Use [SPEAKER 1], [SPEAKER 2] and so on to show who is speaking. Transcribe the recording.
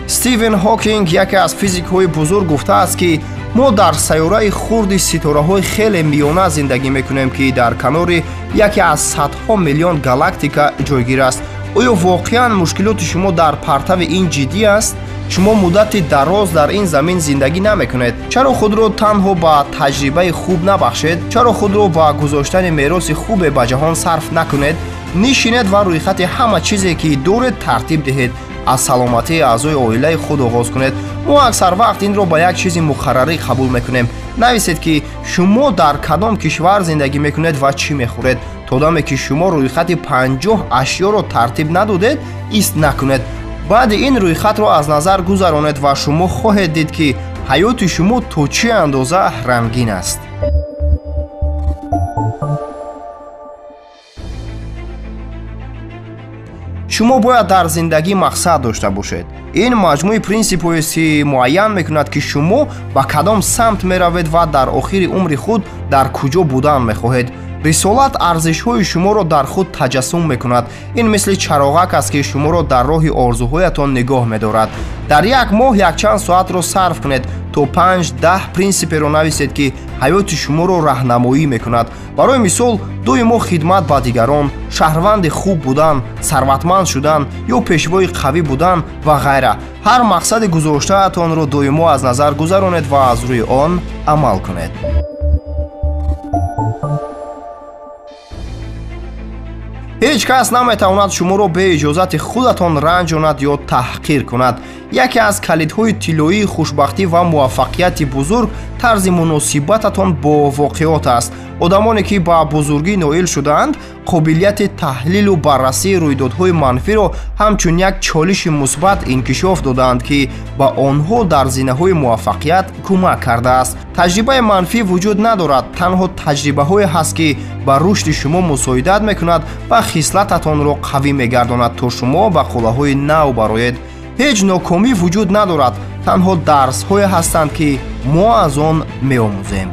[SPEAKER 1] Стивен Ҳокинг, яке аз физикҳои бузург, гуфтааст ки мо дар сайёраи хурди ситораҳои хеле миёна зиндагӣ мекунем, ки дар канори яке аз садҳо миллион галактика ҷойгир аст. оё воқеан мушкилоти шумо дар партави ин ҷиддӣ аст? шумо муддати дароз дар ин замин зиндагӣ намекунед. чаро худро танҳо ба таҷрибаи хуб набахшед? чаро худро ба гузоштани мероси хубе ба ҷаҳон сарф накунед? нишинед ва рӯйхати ҳама чизе ки доред тартиб диҳед. аз саломатии аъзои оилаи худ оғоз кунед. мо аксар вақт инро ба як чизи муқаррарӣ қабул мекунем. нависед ки шумо дар кадом кишвар зиндагӣ мекунед ва чӣ мехӯред. то даме ки шумо рӯйхати 50 ашёро тартиб надодед, ист накунед. баъди ин рӯйхатро аз назар гузаронед ва шумо хоҳед дид ки ҳаёти шумо то чӣ андоза рангин аст. шумо бояд дар зиндагӣ мақсад дошта бошед. ин маҷмӯи принсипҳоест ки муайян мекунад ки шумо ба кадом самт меравед ва дар охири умри худ дар куҷо будан мехоҳед. рисолат арзишҳои шуморо дар худ таҷассум мекунад. ин мисли чароғак аст ки шуморо дар роҳи орзуҳоятон нигоҳ медорад. дар як моҳ якчанд соатро сарф кунед то 5-10 принсиперо нависед ки ҳаёти шуморо раҳнамоӣ мекунад. барои мисол, доимо хидмат ба дигарон, шаҳрванди хуб будан, сарватманд шудан ё пешвои қавӣ будан ва ғайра. ҳар мақсади гузоштаатонро доимо аз назар гузаронед ва аз рӯи он амал кунед. ҳеҷ кас наметавонад шуморо бе иҷозати худатон ранҷонад ё таҳқир кунад. яке аз калидҳои тиллоии хушбахтӣ ва муваффақияти бузург тарзи муносибататон бо воқеот аст. одамоне ки ба бузургӣ ноил шудаанд, қобилияти таҳлилу баррасии рӯйдодҳои манфиро ҳамчун як чолиши мусбат инкишоф додаанд, ки ба онҳо дар зинаҳои муваффақият кӯмак кардааст. таҷрибаи манфӣ вуҷуд надорад, танҳо таҷрибаҳое ҳаст ки ба рушди шумо мусоидат мекунад ва хислататонро қавӣ мегардонад, то шумо ба қуллаҳои нав бароед. ҳеҷ нокомӣ вуҷуд надорад, танҳо дарсҳое ҳастанд ки мо аз он меомӯзем.